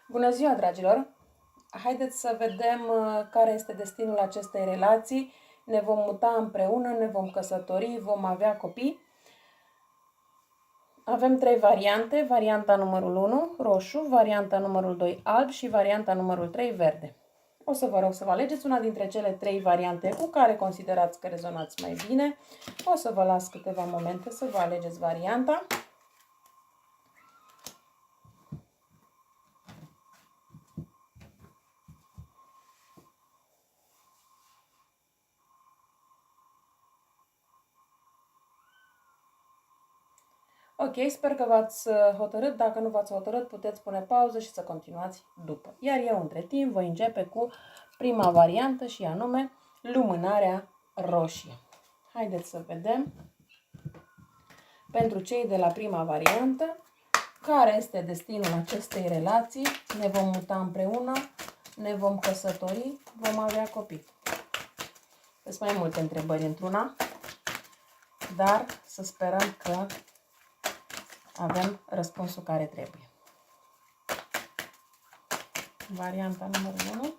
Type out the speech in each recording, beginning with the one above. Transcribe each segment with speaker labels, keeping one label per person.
Speaker 1: Bună ziua, dragilor! Haideți să vedem care este destinul acestei relații. Ne vom muta împreună, ne vom căsători, vom avea copii. Avem 3 variante. Varianta numărul 1, roșu, varianta numărul 2, alb și varianta numărul 3, verde. O să vă rog să vă alegeți una dintre cele 3 variante cu care considerați că rezonați mai bine. O să vă las câteva momente să vă alegeți varianta. Ok, sper că v-ați hotărât. Dacă nu v-ați hotărât, puteți pune pauză și să continuați după. Iar eu, între timp, voi începe cu prima variantă și anume lumânarea roșie. Haideți să vedem pentru cei de la prima variantă care este destinul acestei relații. Ne vom muta împreună, ne vom căsători, vom avea copii. Sunt mai multe întrebări într-una, dar să sperăm că avem răspunsul care trebuie. Varianta numărul 1.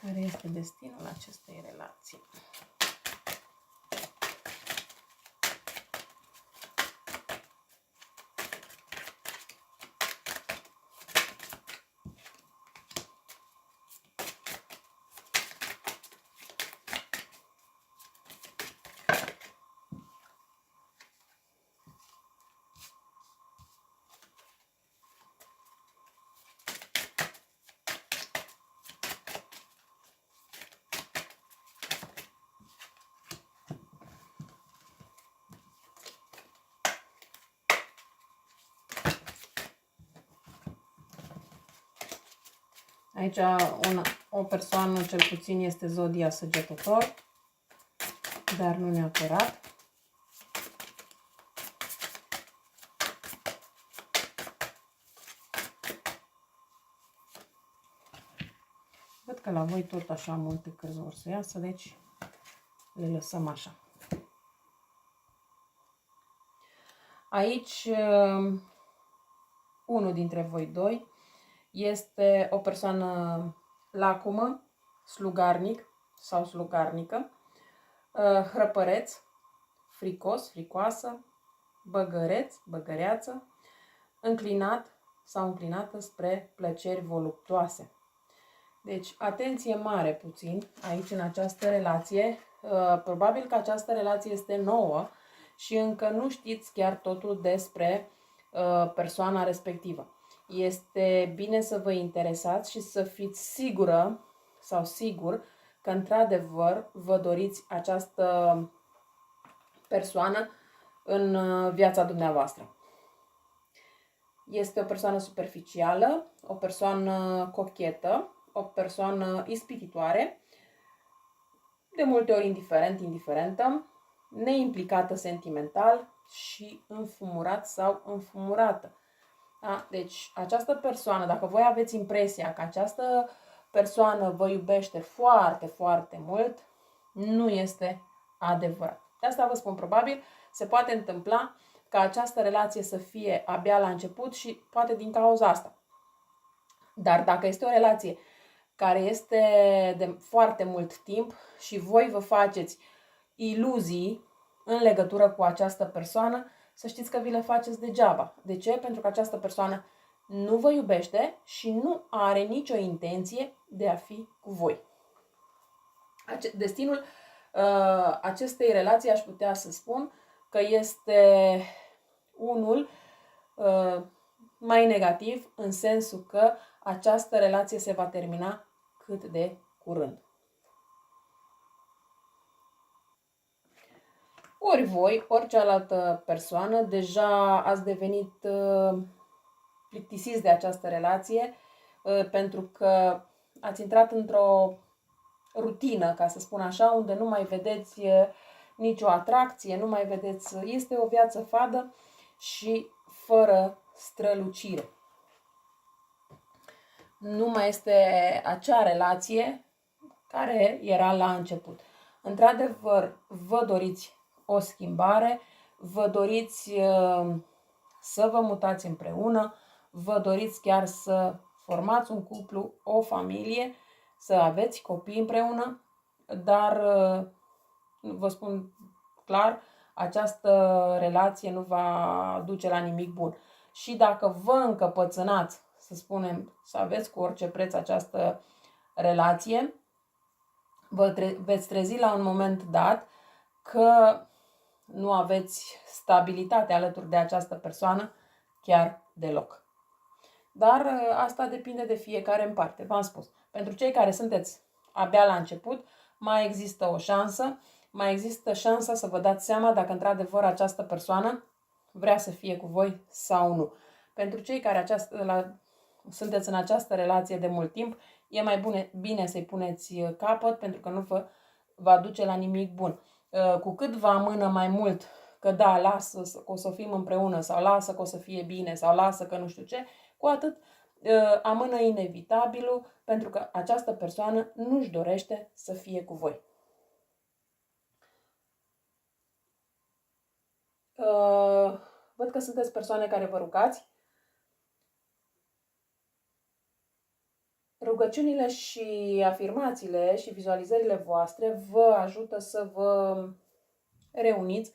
Speaker 1: Care este destinul acestei relații? Aici o persoană cel puțin este zodia Săgetător, dar nu neapărat. Văd că la voi tot așa multe cărți vor să iasă, deci le lăsăm așa. Aici, unul dintre voi doi este o persoană lacomă, slugarnic sau slugarnică, hrăpăreț, fricos, fricoasă, băgăreț, băgăreață, înclinat sau înclinată spre plăceri voluptoase. Deci, atenție mare puțin aici în această relație. Probabil că această relație este nouă și încă nu știți chiar totul despre persoana respectivă. Este bine să vă interesați și să fiți sigură sau sigur că într-adevăr vă doriți această persoană în viața dumneavoastră. Este o persoană superficială, o persoană cochetă, o persoană ispititoare, de multe ori indiferentă, neimplicată sentimental și înfumurat sau înfumurată. Da? Deci această persoană, dacă voi aveți impresia că această persoană vă iubește foarte, foarte mult, nu este adevărat. De asta vă spun, probabil se poate întâmpla ca această relație să fie abia la început și poate din cauza asta. Dar dacă este o relație care este de foarte mult timp și voi vă faceți iluzii în legătură cu această persoană, să știți că vi le faceți degeaba. De ce? Pentru că această persoană nu vă iubește și nu are nicio intenție de a fi cu voi. Destinul acestei relații, aș putea să spun că este unul mai negativ, în sensul că această relație se va termina cât de curând. Ori voi, ori cealaltă persoană, deja ați devenit plictisiți de această relație pentru că ați intrat într-o rutină, ca să spun așa, unde nu mai vedeți nicio atracție, nu mai vedeți, este o viață fadă și fără strălucire. Nu mai este acea relație care era la început. Într-adevăr, vă doriți o schimbare, vă doriți să vă mutați împreună, vă doriți chiar să formați un cuplu, o familie, să aveți copii împreună, dar vă spun clar, această relație nu va duce la nimic bun. Și dacă vă încăpățânați, să spunem, să aveți cu orice preț această relație, veți trezi la un moment dat că nu aveți stabilitate alături de această persoană chiar deloc. Dar asta depinde de fiecare în parte, v-am spus. Pentru cei care sunteți abia la început, mai există o șansă, mai există șansa să vă dați seama dacă într-adevăr această persoană vrea să fie cu voi sau nu. Pentru cei care sunteți în această relație de mult timp, e mai bine să-i puneți capăt pentru că nu vă va duce la nimic bun. Cu cât vă amână mai mult că da, lasă că o să fim împreună sau lasă că o să fie bine sau lasă că nu știu ce, cu atât amână inevitabilul pentru că această persoană nu-și dorește să fie cu voi. Văd că sunteți persoane care vă rugați. Rugăciunile și afirmațiile și vizualizările voastre vă ajută să vă reuniți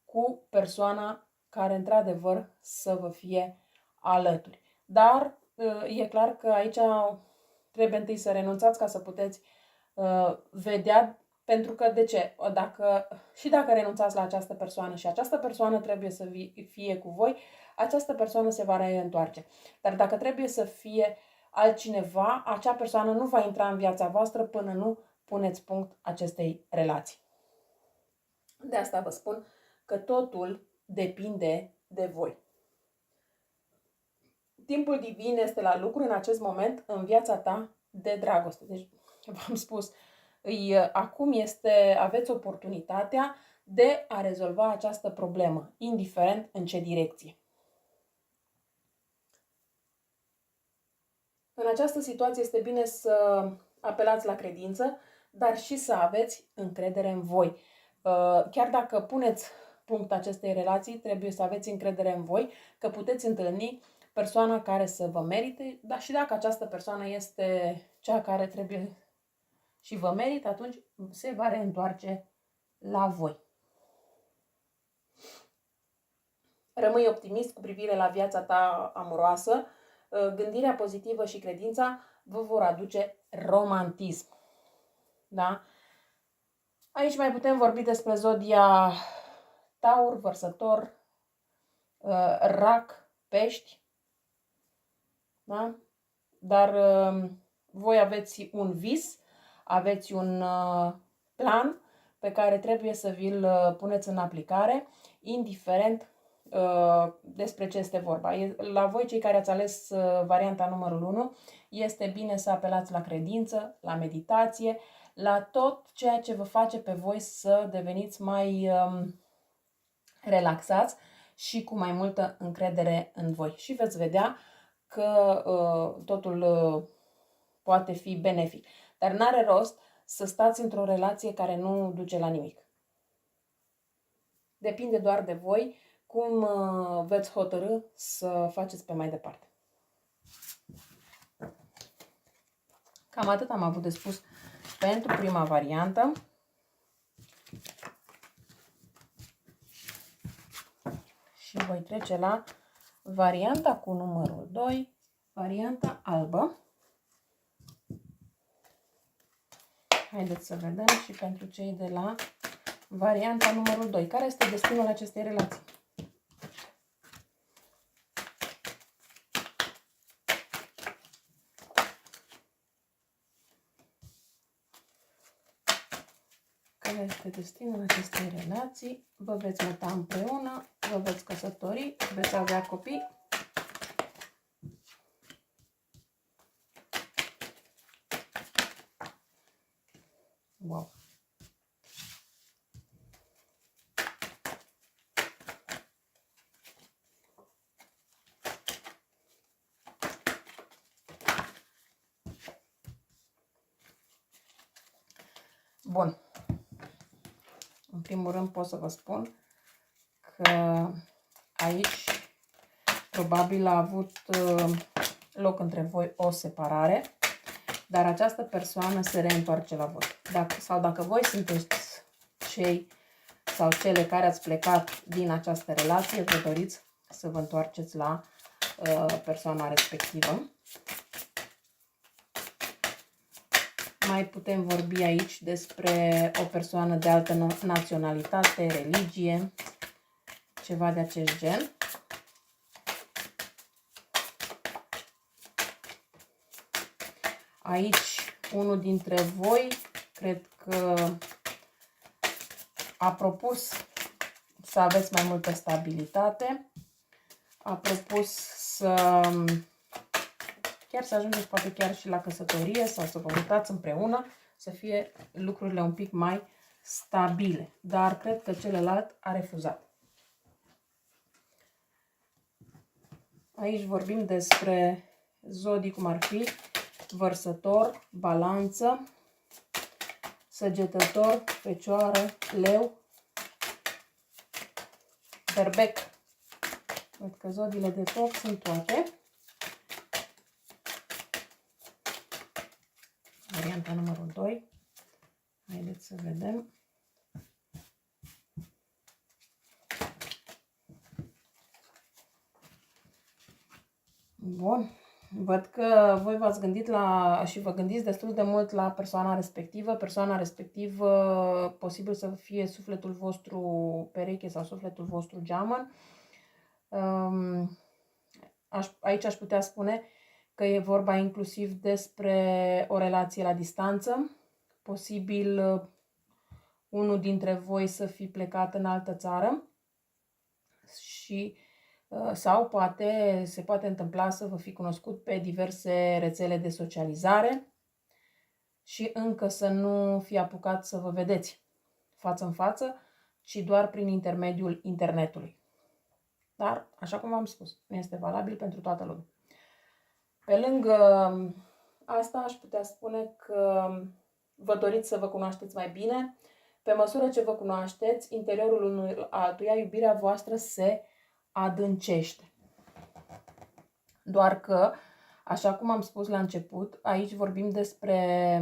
Speaker 1: cu persoana care într-adevăr să vă fie alături. Dar e clar că aici trebuie întâi să renunțați ca să puteți vedea, pentru că de ce? Dacă renunțați la această persoană și această persoană trebuie să fie cu voi, această persoană se va reîntoarce. Dar dacă trebuie să fie altcineva, acea persoană nu va intra în viața voastră până nu puneți punct acestei relații. De asta vă spun că totul depinde de voi. Timpul divin este la lucru în acest moment în viața ta de dragoste. Deci, v-am spus, acum aveți oportunitatea de a rezolva această problemă, indiferent în ce direcție. În această situație este bine să apelați la credință, dar și să aveți încredere în voi. Chiar dacă puneți punct acestei relații, trebuie să aveți încredere în voi că puteți întâlni persoana care să vă merite, dar și dacă această persoană este cea care trebuie și vă merită, atunci se va reîntoarce la voi. Rămâi optimist cu privire la viața ta amoroasă. Gândirea pozitivă și credința vă vor aduce romantism. Da? Aici mai putem vorbi despre zodia Taur, Vărsător, Rac, Pești. Da? Dar voi aveți un vis, aveți un plan pe care trebuie să vi-l puneți în aplicare, indiferent despre ce este vorba. La voi, cei care ați ales varianta numărul 1, este bine să apelați la credință, la meditație, la tot ceea ce vă face pe voi să deveniți mai relaxați și cu mai multă încredere în voi. Și veți vedea că totul poate fi benefic. Dar n-are rost să stați într-o relație care nu duce la nimic. Depinde doar de voi cum veți hotărâ să faceți pe mai departe. Cam atât am avut de spus pentru prima variantă. Și voi trece la varianta cu numărul 2, varianta albă. Haideți să vedem și pentru cei de la varianta numărul 2. Care este destinul acestei relații? care este destinul acestei relații. Vă veți muta împreună, vă veți căsători, veți avea copii. Wow! Bun. În primul rând pot să vă spun că aici probabil a avut loc între voi o separare, dar această persoană se reîntoarce la voi. Dacă voi sunteți cei sau cele care ați plecat din această relație, vă doriți să vă întoarceți la persoana respectivă. Mai putem vorbi aici despre o persoană de altă naționalitate, religie, ceva de acest gen. Aici, unul dintre voi, cred că a propus să aveți mai multă stabilitate, a propus chiar să ajungeți poate chiar și la căsătorie sau să vă mutați împreună, să fie lucrurile un pic mai stabile. Dar cred că celălalt a refuzat. Aici vorbim despre zodii cum ar fi Vărsător, Balanță, Săgetător, Fecioară, Leu, Berbec. Cred că zodiile de top sunt toate. Varianta numărul 2. Haideți să vedem. Bun. Văd că voi v-ați gândit și vă gândiți destul de mult la persoana respectivă. Persoana respectivă posibil să fie sufletul vostru pereche sau sufletul vostru geamăn. Aici aș putea spune că e vorba inclusiv despre o relație la distanță. Posibil unul dintre voi să fi plecat în altă țară și sau se poate întâmpla să vă fi cunoscut pe diverse rețele de socializare și încă să nu fi apucat să vă vedeți față în față, ci doar prin intermediul internetului. Dar, așa cum v-am spus, nu este valabil pentru toată lumea. Pe lângă asta, aș putea spune că vă doriți să vă cunoașteți mai bine. Pe măsură ce vă cunoașteți, interiorul unui altuia, iubirea voastră se adâncește. Doar că, așa cum am spus la început, aici vorbim despre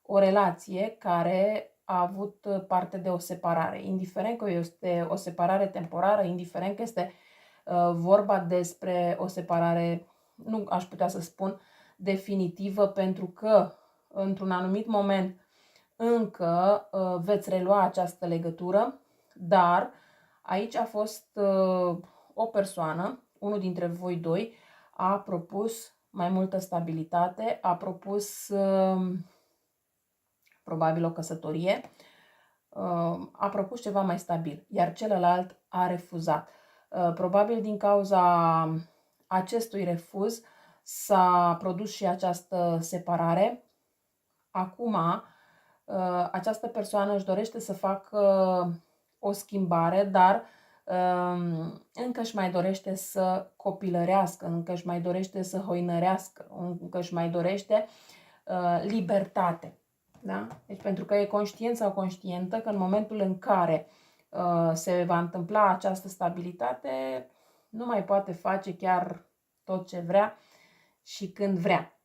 Speaker 1: o relație care a avut parte de o separare. Indiferent că este o separare temporară, indiferent că este vorba despre o separare, nu aș putea să spun definitivă, pentru că într-un anumit moment încă veți relua această legătură, dar aici a fost o persoană, unul dintre voi doi, a propus mai multă stabilitate, a propus probabil o căsătorie, a propus ceva mai stabil, iar celălalt a refuzat. Probabil din cauza acestui refuz s-a produs și această separare. Acum, această persoană își dorește să facă o schimbare, dar încă își mai dorește să copilărească, încă își mai dorește să hoinărească, încă își mai dorește libertate. Da? Deci pentru că e conștient sau conștientă că în momentul în care se va întâmpla această stabilitate, nu mai poate face chiar tot ce vrea și când vrea.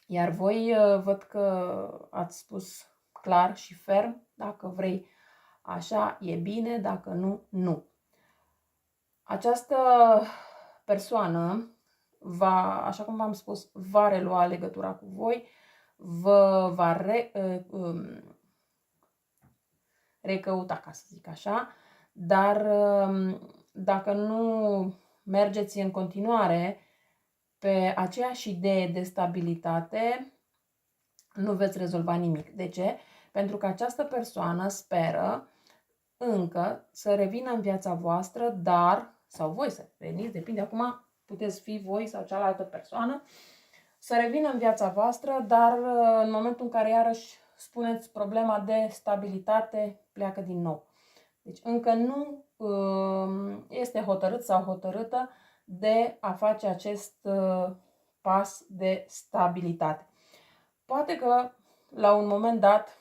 Speaker 1: Iar voi văd că ați spus clar și ferm, dacă vrei așa e bine, dacă nu, nu. Această persoană așa cum v-am spus, va relua legătura cu voi, vă va recăuta, ca să zic așa, dar dacă nu mergeți în continuare pe aceeași idee de stabilitate, nu veți rezolva nimic. De ce? Pentru că această persoană speră încă să revină în viața voastră, dar, sau voi să veniți, depinde acum, puteți fi voi sau cealaltă persoană, să revină în viața voastră, dar în momentul în care iarăși spuneți problema de stabilitate, pleacă din nou. Deci încă nu este hotărât sau hotărâtă de a face acest pas de stabilitate. Poate că la un moment dat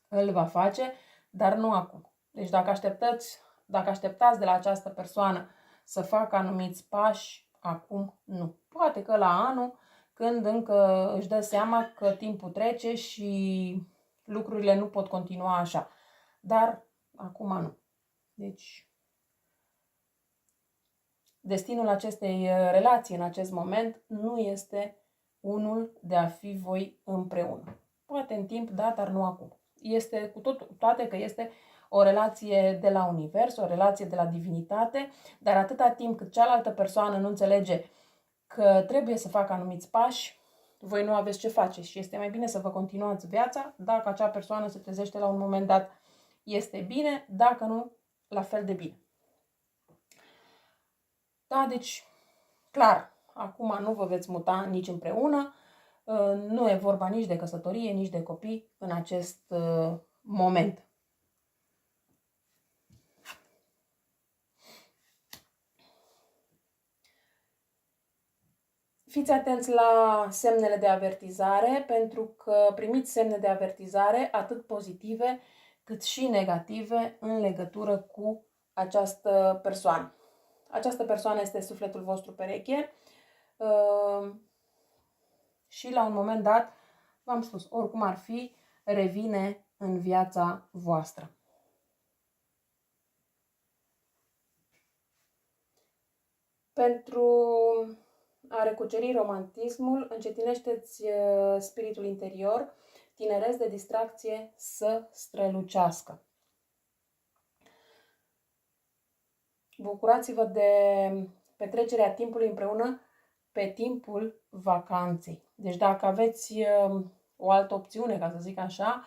Speaker 1: îl va face, dar nu acum. Deci dacă așteptați de la această persoană să facă anumiți pași, acum nu. Poate că la anul, când încă își dă seama că timpul trece și lucrurile nu pot continua așa. Dar acum nu. Deci destinul acestei relații în acest moment nu este unul de a fi voi împreună. Poate în timp, da, dar nu acum. Este cu toate că este o relație de la univers, o relație de la divinitate, dar atâta timp cât cealaltă persoană nu înțelege că trebuie să facă anumiți pași, voi nu aveți ce face și este mai bine să vă continuați viața. Dacă acea persoană se trezește la un moment dat, este bine, dacă nu, la fel de bine. Da, deci, clar, acum nu vă veți muta nici împreună, nu e vorba nici de căsătorie, nici de copii în acest moment. Fiți atenți la semnele de avertizare, pentru că primiți semne de avertizare atât pozitive cât și negative în legătură cu această persoană. Această persoană este sufletul vostru pereche și la un moment dat, v-am spus, oricum ar fi, revine în viața voastră. Pentru a recuceri romantismul, încetinește-ți spiritul interior, tineresc de distracție să strălucească. Bucurați-vă de petrecerea timpului împreună pe timpul vacanței. Deci dacă aveți o altă opțiune, ca să zic așa,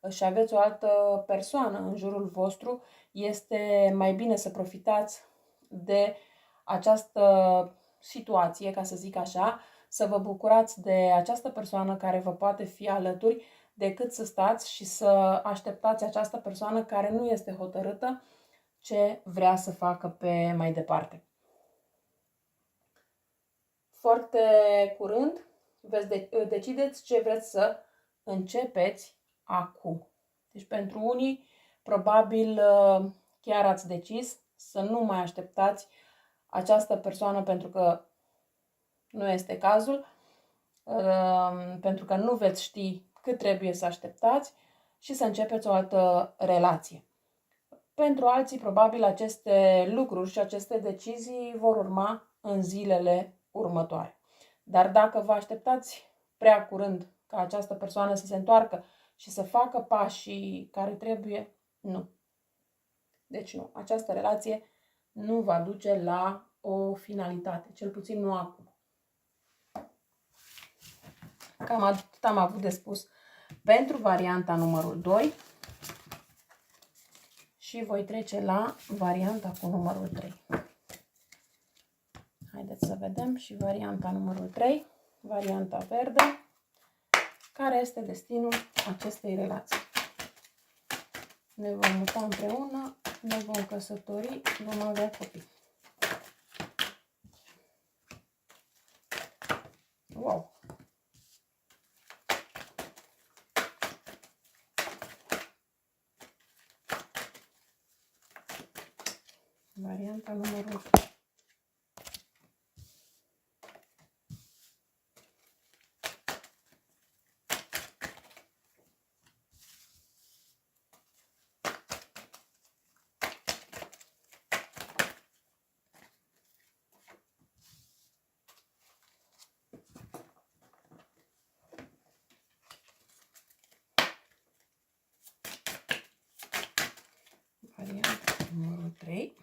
Speaker 1: și aveți o altă persoană în jurul vostru, este mai bine să profitați de această situație, ca să zic așa, să vă bucurați de această persoană care vă poate fi alături, decât să stați și să așteptați această persoană care nu este hotărâtă ce vrea să facă pe mai departe. Foarte curând decideți ce vreți să începeți acum. Deci pentru unii, probabil chiar ați decis să nu mai așteptați această persoană pentru că nu este cazul, pentru că nu veți ști cât trebuie să așteptați și să începeți o altă relație. Pentru alții, probabil, aceste lucruri și aceste decizii vor urma în zilele următoare. Dar dacă vă așteptați prea curând ca această persoană să se întoarcă și să facă pașii care trebuie, nu. Deci nu, această relație nu va duce la o finalitate, cel puțin nu acum. Cam atât am avut de spus pentru varianta numărul 2 și voi trece la varianta cu numărul 3. Haideți să vedem și varianta numărul 3, varianta verde, care este destinul acestei relații. Ne vom muta împreună, ne vom căsători, vom avea copii. Wow! Varianta numărul 3. Varianta numărul 3.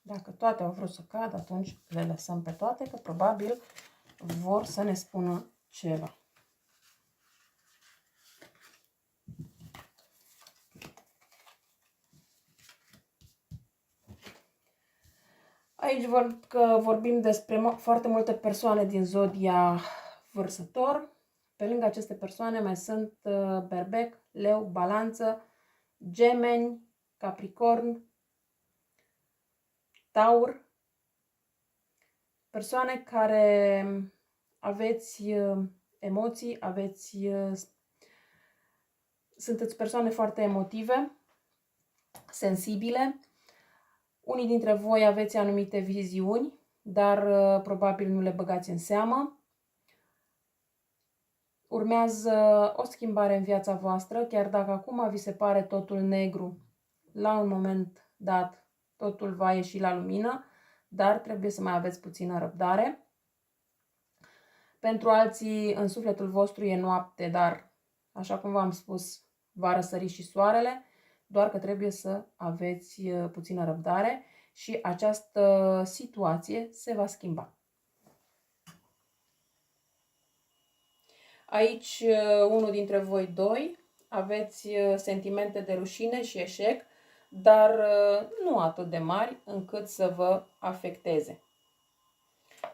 Speaker 1: Dacă toate au vrut să cadă, atunci le lăsăm pe toate, că probabil vor să ne spună ceva. Aici văd că vorbim despre foarte multe persoane din zodia Vărsător. Pe lângă aceste persoane mai sunt Berbec, Leu, Balanță, Gemeni, Capricorn, Taur. Persoane care aveți emoții, sunteți persoane foarte emotive, sensibile. Unii dintre voi aveți anumite viziuni, dar probabil nu le băgați în seamă. Urmează o schimbare în viața voastră, chiar dacă acum vi se pare totul negru, la un moment dat totul va ieși la lumină, dar trebuie să mai aveți puțină răbdare. Pentru alții, în sufletul vostru e noapte, dar, așa cum v-am spus, va răsări și soarele, doar că trebuie să aveți puțină răbdare și această situație se va schimba. Aici, unul dintre voi doi aveți sentimente de rușine și eșec, dar nu atât de mari încât să vă afecteze.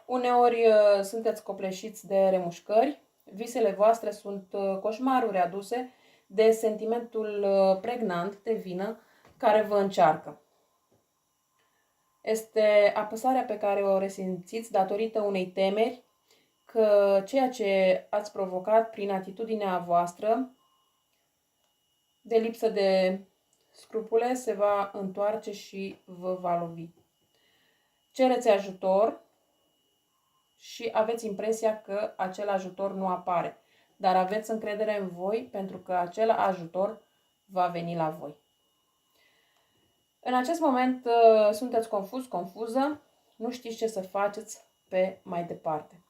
Speaker 1: Uneori sunteți copleșiți de remușcări, visele voastre sunt coșmaruri aduse de sentimentul pregnant de vină care vă încearcă. Este apăsarea pe care o resimțiți datorită unei temeri că ceea ce ați provocat prin atitudinea voastră de lipsă de scrupule se va întoarce și vă va lovi. Cereți ajutor și aveți impresia că acel ajutor nu apare, dar aveți încredere în voi pentru că acel ajutor va veni la voi. În acest moment sunteți confuză, nu știți ce să faceți pe mai departe.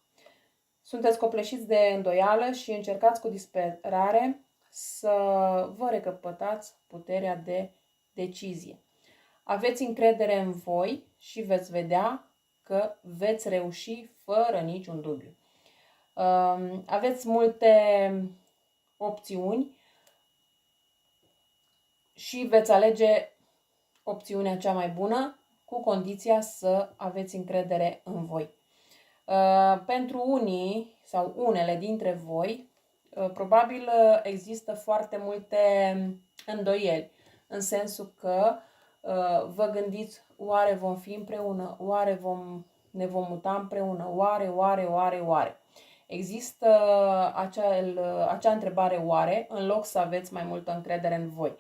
Speaker 1: Sunteți copleșiți de îndoială și încercați cu disperare să vă recăpătați puterea de decizie. Aveți încredere în voi și veți vedea că veți reuși fără niciun dubiu. Aveți multe opțiuni și veți alege opțiunea cea mai bună cu condiția să aveți încredere în voi. Pentru unii sau unele dintre voi, probabil există foarte multe îndoieli, în sensul că vă gândiți, oare vom fi împreună, oare ne vom muta împreună, oare. Există acea întrebare oare, în loc să aveți mai multă încredere în voi.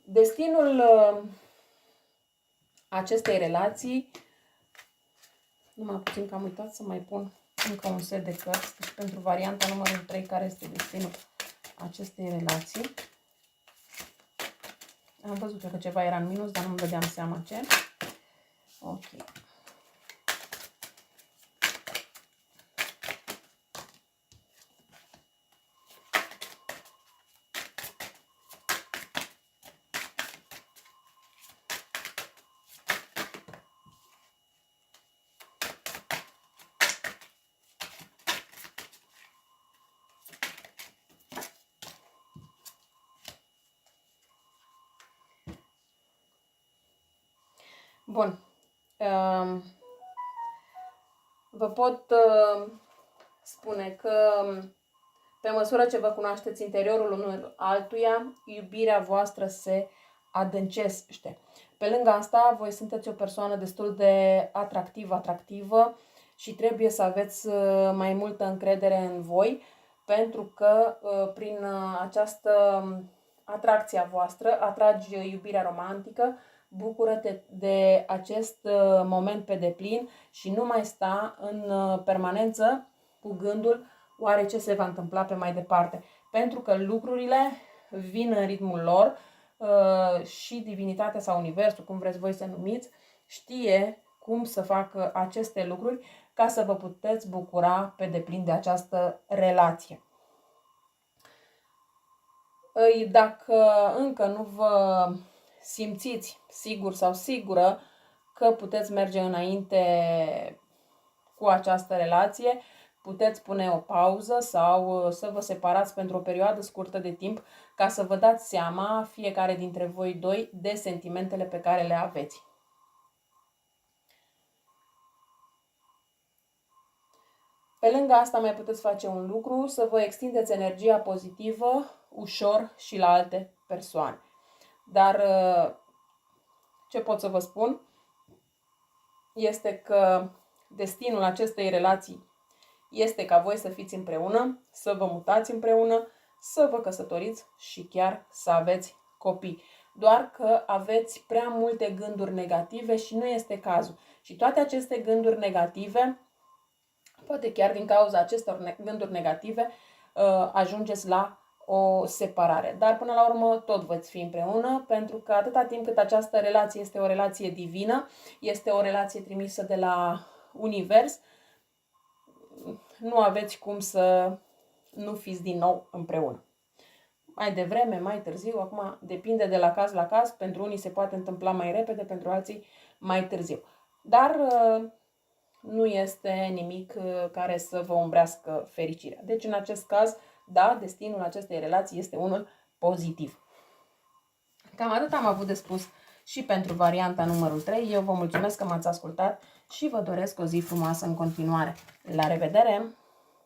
Speaker 1: Destinul acestei relații, numai puțin că am uitat să mai pun încă un set de cărți, deci pentru varianta numărul 3, care este destinul acestei relații. Am văzut că ceva era în minus, dar nu-mi dădeam seama ce. Ok. Bun. Vă pot spune că pe măsură ce vă cunoașteți interiorul unul altuia, iubirea voastră se adâncește. Pe lângă asta, voi sunteți o persoană destul de atractivă și trebuie să aveți mai multă încredere în voi, pentru că prin această atracție a voastră atragi iubirea romantică. Bucură-te de acest moment pe deplin și nu mai sta în permanență cu gândul oare ce se va întâmpla pe mai departe. Pentru că lucrurile vin în ritmul lor și divinitatea sau universul, cum vreți voi să numiți, știe cum să facă aceste lucruri ca să vă puteți bucura pe deplin de această relație. Dacă încă nu vă simțiți sigur sau sigură că puteți merge înainte cu această relație, puteți pune o pauză sau să vă separați pentru o perioadă scurtă de timp ca să vă dați seama, fiecare dintre voi doi, de sentimentele pe care le aveți. Pe lângă asta mai puteți face un lucru, să vă extindeți energia pozitivă ușor și la alte persoane. Dar ce pot să vă spun este că destinul acestei relații este ca voi să fiți împreună, să vă mutați împreună, să vă căsătoriți și chiar să aveți copii. Doar că aveți prea multe gânduri negative și nu este cazul. Și toate aceste gânduri negative, poate chiar din cauza acestor gânduri negative, ajungeți la o separare. Dar până la urmă tot veți fi împreună, pentru că atâta timp cât această relație este o relație divină, este o relație trimisă de la univers, nu aveți cum să nu fiți din nou împreună. Mai devreme, mai târziu, acum depinde de la caz la caz, pentru unii se poate întâmpla mai repede, pentru alții mai târziu. Dar nu este nimic care să vă umbrească fericirea. Deci, în acest caz, da, destinul acestei relații este unul pozitiv. Cam atât am avut de spus și pentru varianta numărul 3. Eu vă mulțumesc că m-ați ascultat și vă doresc o zi frumoasă în continuare. La revedere!